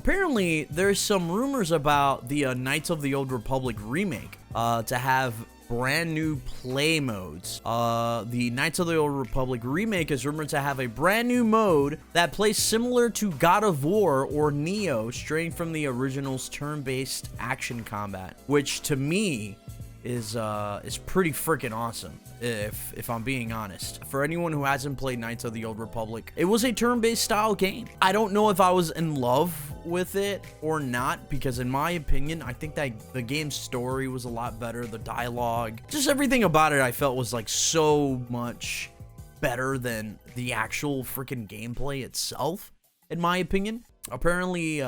apparently there's some rumors about the Knights of the Old Republic remake to have brand new play modes. The Knights of the Old Republic remake is rumored to have a brand new mode that plays similar to God of War or Neo, straying from the original's turn-based action combat, which to me is pretty freaking awesome, if I'm being honest. For anyone who hasn't played Knights of the Old Republic, it was a turn-based style game. I don't know if I was in love with it or not, because in my opinion, I think that the game's story was a lot better. The dialogue, just everything about it, I felt was like so much better than the actual freaking gameplay itself, in my opinion. Apparently,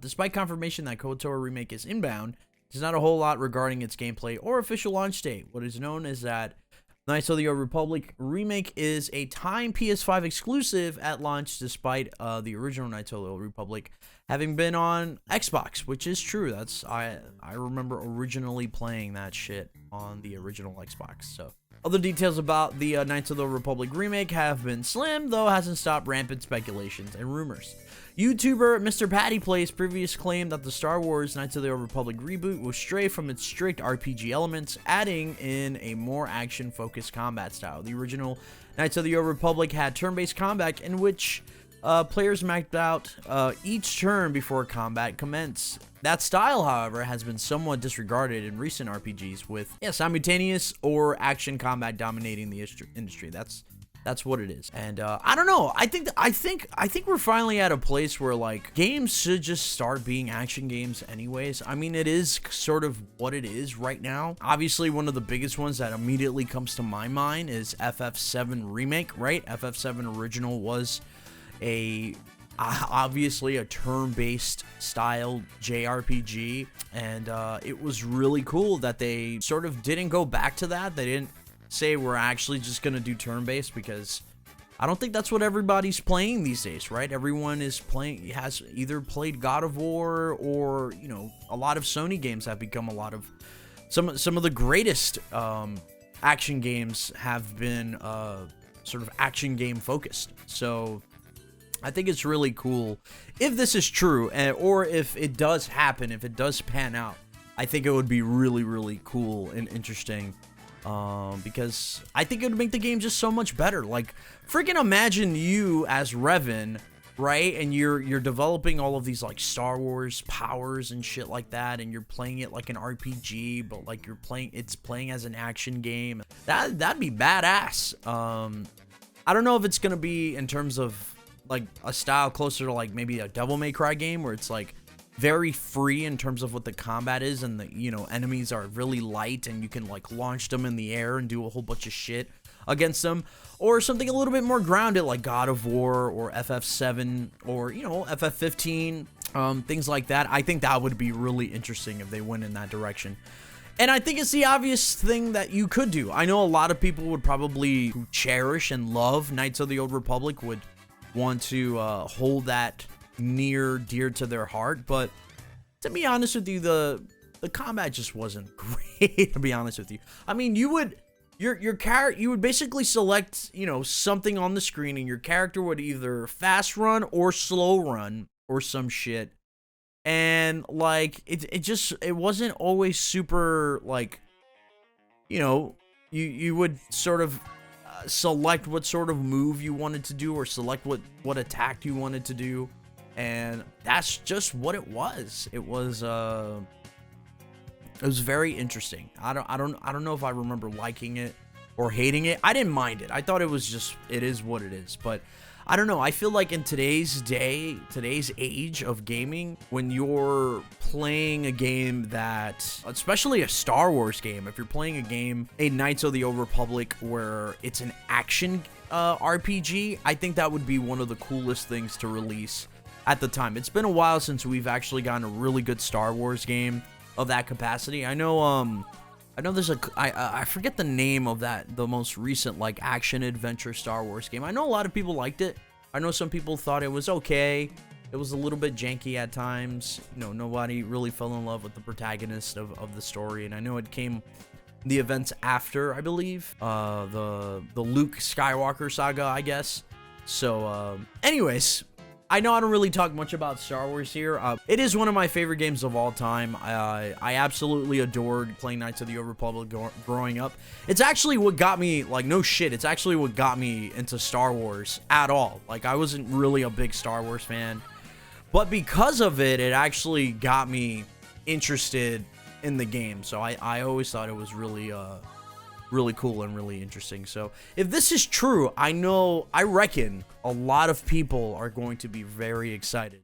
despite confirmation that KOTOR remake is inbound, there's not a whole lot regarding its gameplay or official launch date. What is known is that Knights of the Old Republic remake is a timed PS5 exclusive at launch, despite the original Knights of the Old Republic having been on Xbox, which is true. I remember originally playing that shit on the original Xbox. So other details about the Knights of the Old Republic remake have been slim, though hasn't stopped rampant speculations and rumors. YouTuber Mr. Patty Plays previously claimed that the Star Wars Knights of the Old Republic reboot will stray from its strict RPG elements, adding in a more action-focused combat style. The original Knights of the Old Republic had turn-based combat in which players mapped out each turn before combat commenced. That style, however, has been somewhat disregarded in recent RPGs, with simultaneous or action combat dominating the industry. That's what it is. And I don't know. I think we're finally at a place where like games should just start being action games anyways. I mean, it is sort of what it is right now. Obviously, one of the biggest ones that immediately comes to my mind is FF7 Remake, right? FF7 Original was obviously a turn-based style JRPG, and it was really cool that they sort of didn't go back to that. They didn't say we're actually just gonna do turn-based, because I don't think that's what everybody's playing these days, right? Everyone has either played God of War, or you know, a lot of Sony games have become a lot of some of the greatest action games have been sort of action game focused. So I think it's really cool if this is true, or if it does happen, if it does pan out. I think it would be really, really cool and interesting. Because I think it would make the game just so much better. Like, freaking imagine you as Revan, right? And you're developing all of these like Star Wars powers and shit like that, and you're playing it like an RPG, but like it's playing as an action game. That'd be badass. I don't know if it's gonna be in terms of like a style closer to like maybe a Devil May Cry game, where it's like very free in terms of what the combat is, and the, you know, enemies are really light and you can like launch them in the air and do a whole bunch of shit against them, or something a little bit more grounded like God of War or FF7 or, you know, FF15, things like that. I think that would be really interesting if they went in that direction. And I think it's the obvious thing that you could do. I know a lot of people would probably cherish and love Knights of the Old Republic, would want to hold that near dear to their heart, but to be honest with you, the combat just wasn't great, to be honest with you. I mean, you would basically select, you know, something on the screen, and your character would either fast run or slow run or some shit, and like it wasn't always super, like, you know, you would sort of select what sort of move you wanted to do, or select what attack you wanted to do. And that's just what it was. It was very interesting. I don't know if I remember liking it or hating it. I didn't mind it. I thought it is what it is. But I don't know. I feel like in today's age of gaming, when you're playing a game that, especially a Star Wars game, if you're playing a Knights of the Old Republic where it's an action RPG, I think that would be one of the coolest things to release at the time. It's been a while since we've actually gotten a really good Star Wars game of that capacity. I know there's I forget the name of the most recent like action adventure Star Wars game. I know a lot of people liked it. I know some people thought it was okay. It was a little bit janky at times. You know, nobody really fell in love with the protagonist of the story, and I know it came the events after, I believe, the Luke Skywalker saga, I guess. So anyways, I know I don't really talk much about Star Wars here. It is one of my favorite games of all time. I absolutely adored playing Knights of the Old Republic growing up. It's actually what got me, like, no shit, it's actually what got me into Star Wars at all. Like, I wasn't really a big Star Wars fan, but because of it, it actually got me interested in the game. So I always thought it was really cool and really interesting. So if this is true, I reckon a lot of people are going to be very excited.